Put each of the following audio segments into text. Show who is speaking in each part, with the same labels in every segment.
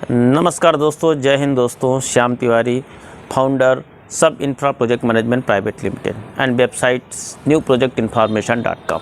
Speaker 1: नमस्कार दोस्तों, जय हिंद दोस्तों। श्याम तिवारी, फाउंडर सब infra project management private limited and websites newprojectinformation.com।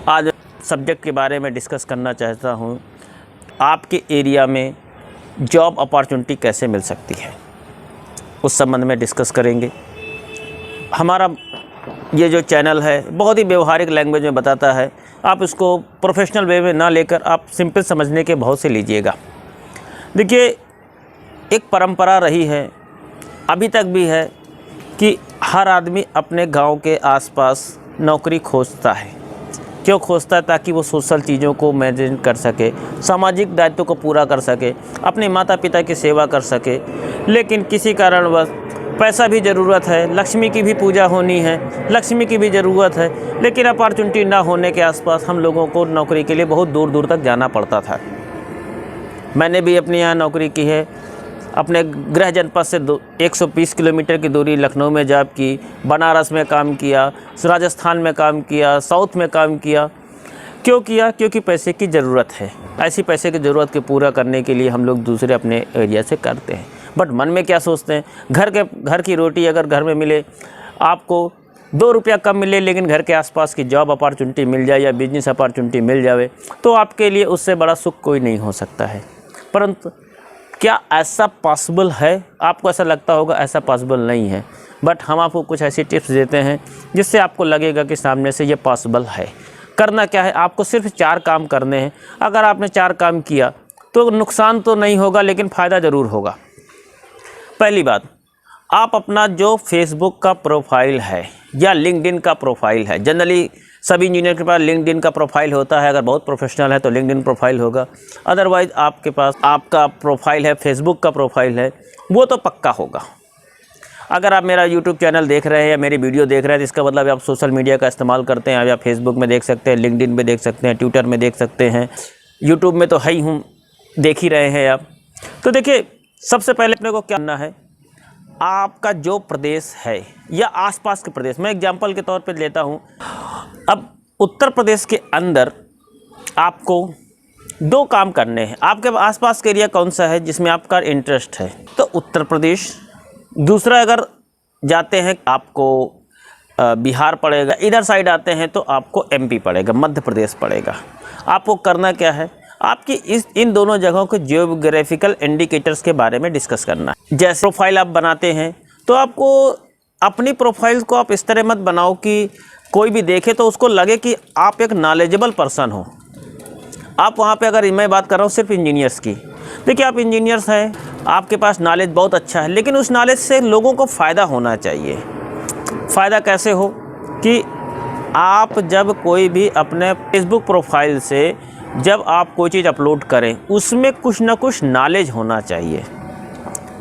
Speaker 1: आज सब्जेक्ट के बारे में डिस्कस करना चाहता हूँ, आपके एरिया में जॉब अपॉर्चुनिटी कैसे मिल सकती है, उस संबंध में डिस्कस करेंगे। हमारा ये जो चैनल है बहुत ही व्यवहारिक लैंग्वेज में बताता है, आप इसको प्रोफेशनल वे में ना लेकर आप सिंपल समझने के बहुत से लीजिएगा। देखिए, एक परंपरा रही है, अभी तक भी है, कि हर आदमी अपने गांव के आसपास नौकरी खोजता है। क्यों खोजता है? ताकि वो सोशल चीज़ों को मैनेज कर सके, सामाजिक दायित्व को पूरा कर सके, अपने माता पिता की सेवा कर सके। लेकिन किसी कारणवश पैसा भी ज़रूरत है, लक्ष्मी की भी पूजा होनी है, लक्ष्मी की भी ज़रूरत है, लेकिन अपॉर्चुनिटी ना होने के आसपास हम लोगों को नौकरी के लिए बहुत दूर दूर तक जाना पड़ता था। मैंने भी अपने यहाँ नौकरी की है। अपने गृह जनपद से 120 किलोमीटर की दूरी लखनऊ में जॉब की, बनारस में काम किया, राजस्थान में काम किया, साउथ में काम किया। क्यों किया? क्योंकि पैसे की ज़रूरत है। ऐसी पैसे की ज़रूरत को पूरा करने के लिए हम लोग दूसरे अपने एरिया से करते हैं। बट मन में क्या सोचते हैं, घर की रोटी अगर घर में मिले, आपको 2 रुपया कम मिले, लेकिन घर के आसपास की जॉब अपॉर्चुनिटी मिल जाए या बिजनेस अपॉर्चुनिटी मिल जाए, तो आपके लिए उससे बड़ा सुख कोई नहीं हो सकता है। परंतु क्या ऐसा पॉसिबल है? आपको ऐसा लगता होगा ऐसा पॉसिबल नहीं है, बट हम आपको कुछ ऐसी टिप्स देते हैं जिससे आपको लगेगा कि सामने से ये पॉसिबल है। करना क्या है, आपको सिर्फ 4 काम करने हैं। अगर आपने 4 काम किया तो नुकसान तो नहीं होगा, लेकिन फ़ायदा ज़रूर होगा। पहली बात, आप अपना जो फेसबुक का प्रोफाइल है या लिंक्डइन का प्रोफाइल है, जनरली सभी इंजीनियर के पास लिंक्डइन का प्रोफाइल होता है। अगर बहुत प्रोफेशनल है तो लिंक्डइन प्रोफाइल होगा, अदरवाइज़ आपके पास आपका प्रोफाइल है, फेसबुक का प्रोफाइल है, वो तो पक्का होगा। अगर आप मेरा यूट्यूब चैनल देख रहे हैं या मेरी वीडियो देख रहे हैं, तो इसका मतलब आप सोशल मीडिया का इस्तेमाल करते हैं। या फेसबुक में देख सकते हैं, लिंक्डइन में देख सकते हैं, ट्विटर में देख सकते हैं, यूट्यूब में तो है ही हूँ, देख ही रहे हैं आप। तो देखिए, सबसे पहले अपने को क्या करना है, आपका जो प्रदेश है या आसपास के प्रदेश, मैं एग्जांपल के तौर पे लेता हूँ। अब उत्तर प्रदेश के अंदर आपको 2 काम करने हैं। आपके आसपास का एरिया कौन सा है जिसमें आपका इंटरेस्ट है, तो उत्तर प्रदेश। दूसरा, अगर जाते हैं आपको बिहार पड़ेगा, इधर साइड आते हैं तो आपको एमपी पड़ेगा, मध्य प्रदेश पड़ेगा। आपको करना क्या है, आपकी इन दोनों जगहों के जियोग्राफिकल इंडिकेटर्स के बारे में डिस्कस करना है। जैसे प्रोफाइल आप बनाते हैं तो आपको अपनी प्रोफाइल को आप इस तरह मत बनाओ कि कोई भी देखे तो उसको लगे कि आप एक नॉलेजेबल पर्सन हो। आप वहाँ पे, अगर मैं बात कर रहा हूँ सिर्फ इंजीनियर्स की, देखिए आप इंजीनियर्स हैं, आपके पास नॉलेज बहुत अच्छा है, लेकिन उस नॉलेज से लोगों को फ़ायदा होना चाहिए। फ़ायदा कैसे हो कि आप जब कोई भी अपने फेसबुक प्रोफाइल से जब आप कोई चीज़ अपलोड करें, उसमें कुछ ना कुछ नॉलेज होना चाहिए।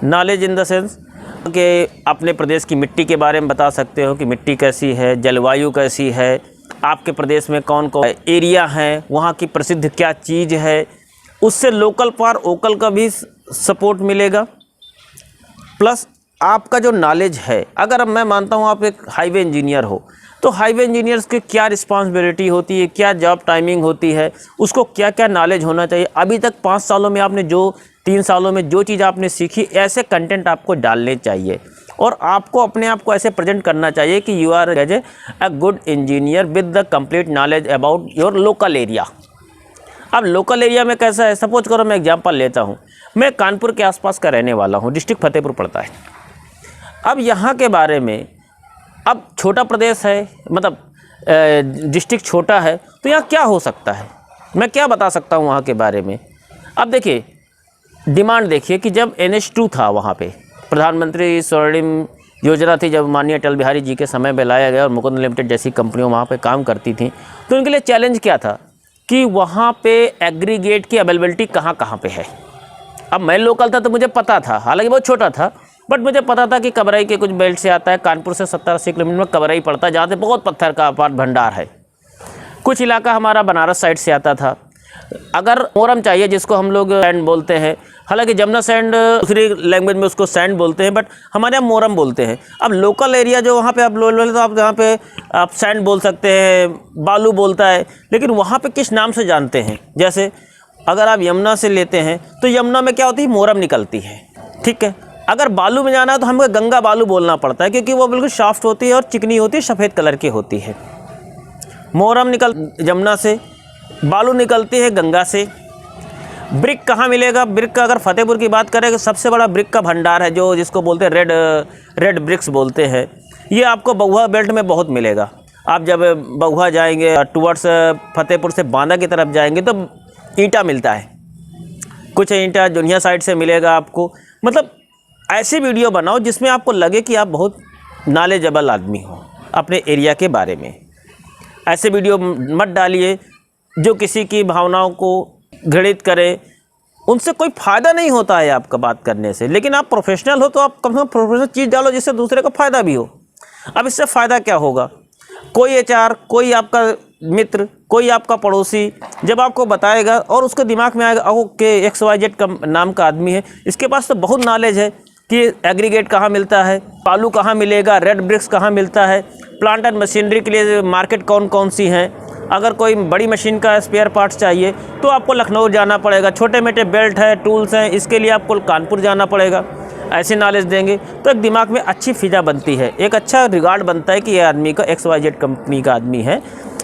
Speaker 1: नॉलेज इन द सेंस कि अपने प्रदेश की मिट्टी के बारे में बता सकते हो कि मिट्टी कैसी है, जलवायु कैसी है, आपके प्रदेश में कौन कौन एरिया हैं, वहाँ की प्रसिद्ध क्या चीज़ है। उससे लोकल फॉर वोकल का भी सपोर्ट मिलेगा। प्लस आपका जो नॉलेज है, अगर मैं मानता हूँ आप एक हाईवे इंजीनियर हो, तो हाईवे इंजीनियर्स की क्या रिस्पॉन्सिबिलिटी होती है, क्या जॉब टाइमिंग होती है, उसको क्या क्या नॉलेज होना चाहिए। अभी तक 5 सालों में आपने 3 सालों में जो चीज़ आपने सीखी, ऐसे कंटेंट आपको डालने चाहिए। और आपको अपने आप को ऐसे प्रेजेंट करना चाहिए कि you are as a good engineer with the complete knowledge about your local area. अब लोकल एरिया में कैसा है, सपोज करो मैं एग्जांपल लेता हूँ, मैं कानपुर के आसपास का रहने वाला हूँ, डिस्ट्रिक्ट फतेहपुर पड़ता है। अब यहाँ के बारे में, अब छोटा प्रदेश है, मतलब डिस्ट्रिक्ट छोटा है, तो यहाँ क्या हो सकता है, मैं क्या बता सकता हूँ वहाँ के बारे में। अब देखिए, डिमांड देखिए कि जब NH2 था, वहाँ पे प्रधानमंत्री स्वर्णिम योजना थी, जब माननीय अटल बिहारी जी के समय में लाया गया और मुकुंद लिमिटेड जैसी कंपनियों वहाँ पे काम करती थी, तो उनके लिए चैलेंज क्या था कि वहाँ पे एग्रीगेट की अवेलेबिलिटी कहाँ कहाँ पे है। अब मैं लोकल था तो मुझे पता था, हालांकि बहुत छोटा था, बट मुझे पता था कि कबराई के कुछ बेल्ट से आता है, कानपुर से 70-80 किलोमीटर में कबराई पड़ता है, जहाँ से बहुत पत्थर का अपार भंडार है। कुछ इलाका हमारा बनारस साइड से आता था। अगर मोरम चाहिए, जिसको हम लोग सैंड बोलते हैं, हालांकि जमुना सैंड दूसरी लैंग्वेज में उसको सैंड बोलते हैं, बट हमारे यहाँ मोरम बोलते हैं। अब लोकल एरिया जो वहाँ पे आप लोग, तो आप यहाँ पे आप सैंड बोल सकते हैं, बालू बोलता है, लेकिन वहाँ पे किस नाम से जानते हैं। जैसे अगर आप यमुना से लेते हैं तो यमुना में क्या होती है, मोरम निकलती है, ठीक है। अगर बालू में जाना है तो हमें गंगा बालू बोलना पड़ता है, क्योंकि वो बिल्कुल सॉफ्ट होती है और चिकनी होती है, सफ़ेद कलर की होती है। मोरम निकल यमुना से, बालू निकलती है गंगा से। ब्रिक कहाँ मिलेगा? ब्रिक का अगर फतेहपुर की बात करें तो सबसे बड़ा ब्रिक का भंडार है, जो जिसको बोलते हैं रेड ब्रिक्स बोलते हैं। ये आपको बहुआ बेल्ट में बहुत मिलेगा। आप जब बहुआ जाएंगे टुवर्ड्स फतेहपुर से बांदा की तरफ जाएंगे तो ईंटा मिलता है, कुछ ईंटा जोनिया साइड से मिलेगा आपको। मतलब ऐसी वीडियो बनाओ जिसमें आपको लगे कि आप बहुत नॉलेजेबल आदमी हो अपने एरिया के बारे में। ऐसे वीडियो मत डालिए जो किसी की भावनाओं को घृणित करे, उनसे कोई फ़ायदा नहीं होता है आपका बात करने से। लेकिन आप प्रोफेशनल हो तो आप कम से कम प्रोफेशनल चीज़ डालो जिससे दूसरे को फ़ायदा भी हो। अब इससे फ़ायदा क्या होगा? कोई एचआर, कोई आपका मित्र, कोई आपका पड़ोसी जब आपको बताएगा और उसके दिमाग में आएगा ओके XYZ नाम का आदमी है, इसके पास तो बहुत नॉलेज है कि एग्रीगेट कहाँ मिलता है, बालू कहाँ मिलेगा, रेड ब्रिक्स कहाँ मिलता है, प्लांट एंड मशीनरी के लिए मार्केट कौन कौन सी हैं। अगर कोई बड़ी मशीन का स्पेयर पार्ट्स चाहिए तो आपको लखनऊ जाना पड़ेगा। छोटे मोटे बेल्ट है, टूल्स हैं, इसके लिए आपको कानपुर जाना पड़ेगा। ऐसे नॉलेज देंगे तो एक दिमाग में अच्छी फिजा बनती है, एक अच्छा रिगार्ड बनता है कि ये आदमी का XYZ कंपनी का आदमी है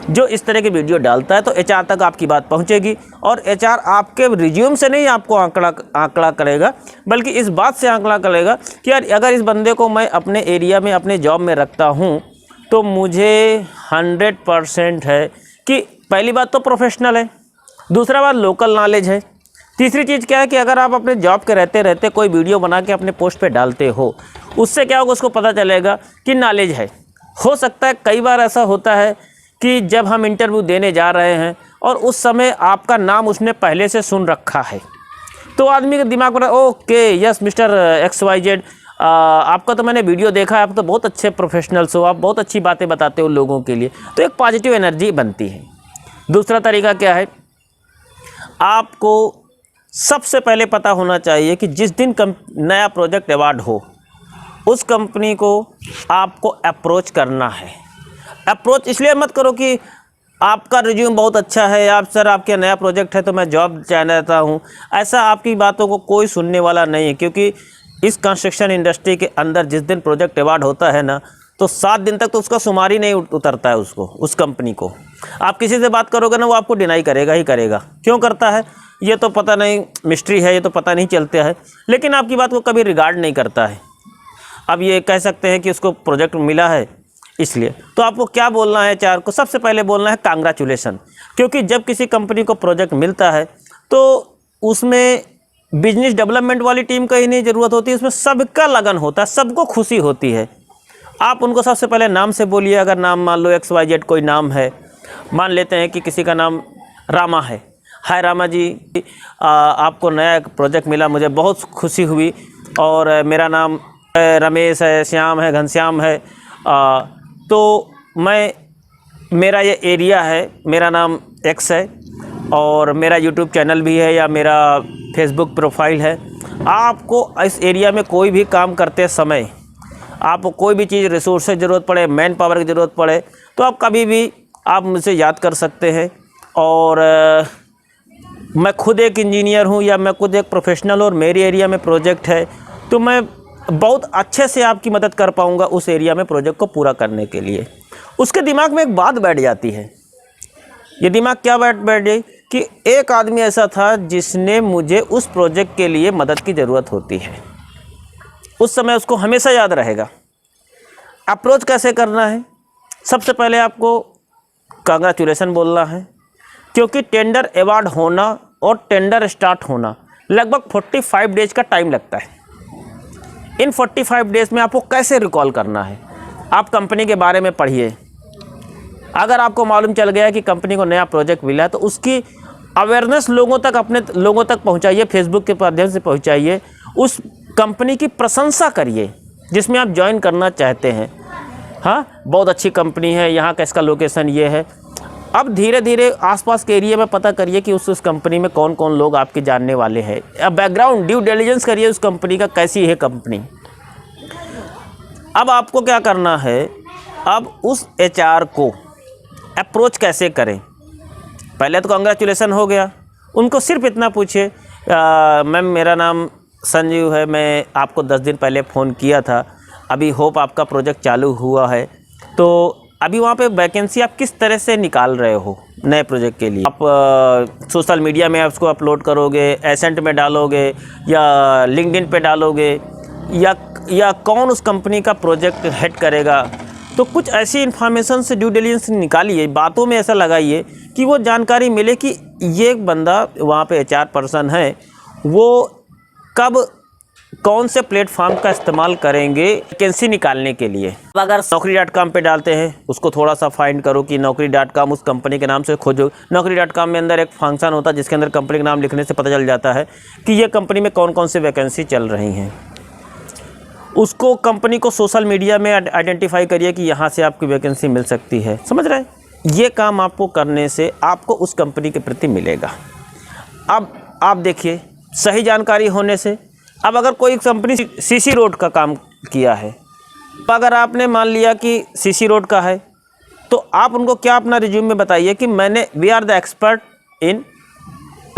Speaker 1: जो इस तरह की वीडियो डालता है। तो एचआर तक आपकी बात पहुंचेगी और एचआर आपके रिज्यूम से नहीं आपको आंकड़ा करेगा, बल्कि इस बात से आंकड़ा करेगा कि यार अगर इस बंदे को मैं अपने एरिया में अपने जॉब में रखता हूं तो मुझे 100% है कि पहली बात तो प्रोफेशनल है, दूसरा बात लोकल नॉलेज है, तीसरी चीज़ क्या है कि अगर आप अपने जॉब के रहते रहते कोई वीडियो बना के अपने पोस्ट पे डालते हो, उससे क्या होगा, उसको पता चलेगा कि नॉलेज है। हो सकता है कई बार ऐसा होता है कि जब हम इंटरव्यू देने जा रहे हैं और उस समय आपका नाम उसने पहले से सुन रखा है, तो आदमी के दिमाग में ओके यस मिस्टर XYZ, आपका तो मैंने वीडियो देखा है, आप तो बहुत अच्छे प्रोफेशनल्स हो, आप बहुत अच्छी बातें बताते हो लोगों के लिए, तो एक पॉजिटिव एनर्जी बनती है। दूसरा तरीका क्या है, आपको सबसे पहले पता होना चाहिए कि जिस दिन नया प्रोजेक्ट अवार्ड हो उस कंपनी को आपको अप्रोच करना है। अप्रोच इसलिए मत करो कि आपका रिज्यूम बहुत अच्छा है, आप सर आपके नया प्रोजेक्ट है तो मैं जॉब चाहता हूँ, ऐसा आपकी बातों को कोई सुनने वाला नहीं है। क्योंकि इस कंस्ट्रक्शन इंडस्ट्री के अंदर जिस दिन प्रोजेक्ट अवार्ड होता है ना, तो 7 दिन तक तो उसका शुमार ही नहीं उतरता है उसको, उस कंपनी को। आप किसी से बात करोगे ना, वो आपको डिनाई करेगा ही करेगा। क्यों करता है ये तो पता नहीं, मिस्ट्री है, ये तो पता नहीं चलता है, लेकिन आपकी बात को कभी रिगार्ड नहीं करता है। अब ये कह सकते हैं कि उसको प्रोजेक्ट मिला है इसलिए, तो आपको क्या बोलना है एचआर को? सबसे पहले बोलना है कांग्रेचुलेसन। क्योंकि जब किसी कंपनी को प्रोजेक्ट मिलता है तो उसमें बिजनेस डेवलपमेंट वाली टीम का ही नहीं ज़रूरत होती, उसमें सबका लगन होता है, सबको खुशी होती है। आप उनको सबसे पहले नाम से बोलिए। अगर नाम मान लो XYZ कोई नाम है, मान लेते हैं कि किसी का नाम रामा है, हाय रामा जी, आपको नया एक प्रोजेक्ट मिला, मुझे बहुत खुशी हुई, और मेरा नाम रमेश है, श्याम है, घनश्याम है, तो मेरा ये एरिया है, मेरा नाम X है और मेरा YouTube चैनल भी है या मेरा फेसबुक प्रोफाइल है। आपको इस एरिया में कोई भी काम करते समय आपको कोई भी चीज़ रिसोर्स की ज़रूरत पड़े, मैन पावर की ज़रूरत पड़े, तो आप कभी भी आप मुझसे याद कर सकते हैं। और मैं खुद एक इंजीनियर हूं या मैं खुद एक प्रोफेशनल और मेरे एरिया में प्रोजेक्ट है, तो मैं बहुत अच्छे से आपकी मदद कर पाऊंगा उस एरिया में प्रोजेक्ट को पूरा करने के लिए। उसके दिमाग में एक बात बैठ जाती है। ये दिमाग क्या बैठ गई कि एक आदमी ऐसा था जिसने मुझे उस प्रोजेक्ट के लिए मदद की ज़रूरत होती है, उस समय उसको हमेशा याद रहेगा। अप्रोच कैसे करना है? सबसे पहले आपको कांग्रेचुलेसन बोलना है, क्योंकि टेंडर अवार्ड होना और टेंडर स्टार्ट होना लगभग 45 डेज का टाइम लगता है। इन 45 डेज में आपको कैसे रिकॉल करना है? आप कंपनी के बारे में पढ़िए। अगर आपको मालूम चल गया कि कंपनी को नया प्रोजेक्ट मिला है तो उसकी अवेयरनेस लोगों तक, अपने लोगों तक पहुंचाइए, फेसबुक के माध्यम से पहुंचाइए। उस कंपनी की प्रशंसा करिए जिसमें आप ज्वाइन करना चाहते हैं। हाँ, बहुत अच्छी कंपनी है, यहाँ का इसका लोकेशन ये है। अब धीरे धीरे आसपास के एरिया में पता करिए कि उस कंपनी में कौन कौन लोग आपके जानने वाले हैं। अब बैकग्राउंड ड्यू डिलिजेंस करिए उस कंपनी का, कैसी है कंपनी। अब आपको क्या करना है, अब उस एचआर को अप्रोच कैसे करें? पहले तो कांग्रेचुलेसन हो गया, उनको सिर्फ इतना पूछिए, मैम मेरा नाम संजीव है, मैं आपको 10 दिन पहले फ़ोन किया था, अभी होप आपका प्रोजेक्ट चालू हुआ है, तो अभी वहाँ पे वैकेंसी आप किस तरह से निकाल रहे हो नए प्रोजेक्ट के लिए? आप सोशल मीडिया में उसको अपलोड करोगे, एसेंट में डालोगे या लिंक्डइन पे डालोगे, या कौन उस कंपनी का प्रोजेक्ट हेड करेगा? तो कुछ ऐसी इन्फॉर्मेशन से ड्यू डिलिजेंस निकालिए, बातों में ऐसा लगाइए कि वो जानकारी मिले कि ये एक बंदा वहाँ पे HR पर्सन है, वो कब कौन से प्लेटफॉर्म का इस्तेमाल करेंगे वैकेंसी निकालने के लिए। अब अगर naukri.com पे डालते हैं, उसको थोड़ा सा फाइंड करो कि naukri.com उस कंपनी के नाम से खोजो। naukri.com में अंदर एक फंक्शन होता है जिसके अंदर कंपनी का नाम लिखने से पता चल जाता है कि ये कंपनी में कौन कौन से वैकेंसी चल रही हैं। उसको कंपनी को सोशल मीडिया में आइडेंटिफाई करिए कि यहाँ से आपकी वैकेंसी मिल सकती है। समझ रहे हैं? ये काम आपको करने से आपको उस कंपनी के प्रति मिलेगा। अब आप देखिए, सही जानकारी होने से, अब अगर कोई कंपनी CC रोड का काम किया है, तो अगर आपने मान लिया कि CC रोड का है, तो आप उनको क्या अपना रिज्यूम में बताइए कि we are the expert in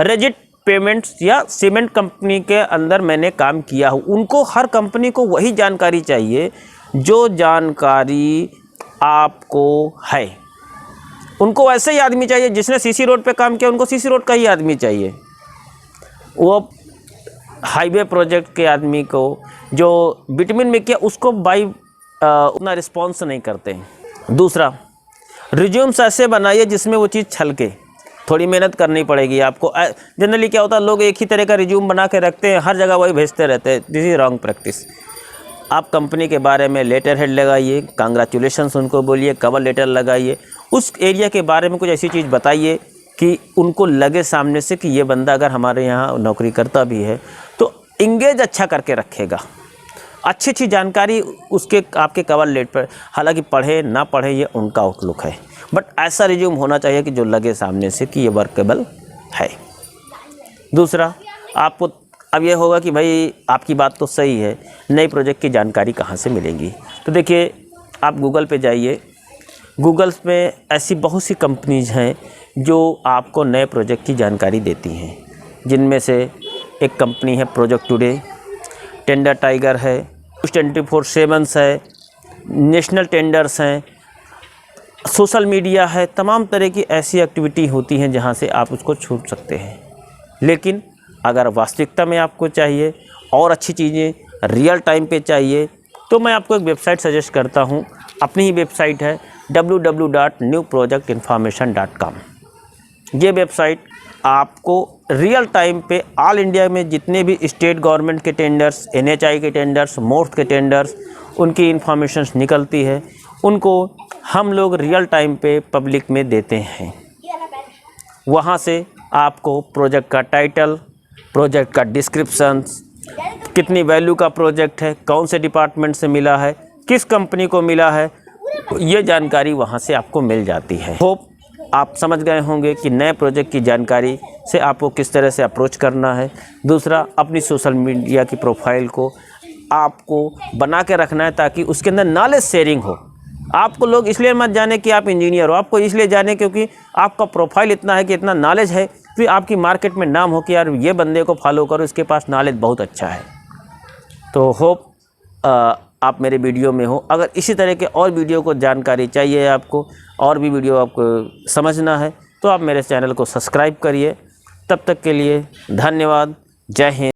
Speaker 1: रेजिट पेमेंट्स या सीमेंट कंपनी के अंदर मैंने काम किया हूँ। उनको, हर कंपनी को वही जानकारी चाहिए जो जानकारी आपको है। उनको वैसे ही आदमी चाहिए जिसने CC रोड पे काम किया, उनको CC रोड का ही आदमी चाहिए। वो हाईवे प्रोजेक्ट के आदमी को जो बिटवीन में किया, उसको उतना रिस्पॉन्स नहीं करते हैं। दूसरा, रिज्यूम्स ऐसे बनाइए जिसमें वो चीज़ छलके। थोड़ी मेहनत करनी पड़ेगी आपको। जनरली क्या होता है, लोग एक ही तरह का रिज्यूम बना के रखते हैं, हर जगह वही भेजते रहते हैं। This is wrong practice. आप कंपनी के बारे में लेटर हेड लगाइए, कांग्रेचुलेशंस उनको बोलिए, कवर लेटर लगाइए, उस एरिया के बारे में कुछ ऐसी चीज़ बताइए कि उनको लगे सामने से कि ये बंदा अगर हमारे यहाँ नौकरी करता भी है तो इंगेज अच्छा करके रखेगा। अच्छी अच्छी जानकारी उसके आपके कवर लेटर पर, हालांकि पढ़े ना पढ़े ये उनका आउटलुक है, बट ऐसा रिज्यूम होना चाहिए कि जो लगे सामने से कि ये वर्केबल है। दूसरा, आपको अब ये होगा कि भाई आपकी बात तो सही है, नई प्रोजेक्ट की जानकारी कहाँ से मिलेगी? तो देखिए, आप गूगल पे जाइए, गूगल में ऐसी बहुत सी कंपनीज हैं जो आपको नए प्रोजेक्ट की जानकारी देती हैं, जिनमें से एक कंपनी है प्रोजेक्ट टुडे, टेंडर टाइगर है, 24/7 है, नेशनल टेंडर्स हैं, सोशल मीडिया है। तमाम तरह की ऐसी एक्टिविटी होती हैं जहां से आप उसको छूट सकते हैं। लेकिन अगर वास्तविकता में आपको चाहिए और अच्छी चीज़ें रियल टाइम पे चाहिए, तो मैं आपको एक वेबसाइट सजेस्ट करता हूं। अपनी ही वेबसाइट है www.newprojectinformation.com। ये वेबसाइट आपको रियल टाइम पे ऑल इंडिया में जितने भी स्टेट गवर्नमेंट के टेंडर्स, NHI के टेंडर्स, मोर्थ के टेंडर्स, उनकी इन्फॉर्मेशंस निकलती है, उनको हम लोग रियल टाइम पे पब्लिक में देते हैं। वहाँ से आपको प्रोजेक्ट का टाइटल, प्रोजेक्ट का डिस्क्रिप्शन, कितनी वैल्यू का प्रोजेक्ट है, कौन से डिपार्टमेंट से मिला है, किस कंपनी को मिला है, ये जानकारी वहाँ से आपको मिल जाती है। होप आप समझ गए होंगे कि नए प्रोजेक्ट की जानकारी से आपको किस तरह से अप्रोच करना है। दूसरा, अपनी सोशल मीडिया की प्रोफाइल को आपको बना के रखना है ताकि उसके अंदर नॉलेज शेयरिंग हो। आपको लोग इसलिए मत जाने कि आप इंजीनियर हो, आपको इसलिए जाने क्योंकि आपका प्रोफाइल इतना है कि इतना नॉलेज है, फिर आपकी मार्केट में नाम हो कि यार ये बंदे को फॉलो करो, इसके पास नॉलेज बहुत अच्छा है। तो होप आप मेरे वीडियो में हो। अगर इसी तरह के और वीडियो को जानकारी चाहिए, आपको और भी वीडियो आपको समझना है, तो आप मेरे चैनल को सब्सक्राइब करिए। तब तक के लिए धन्यवाद। जय हिंद।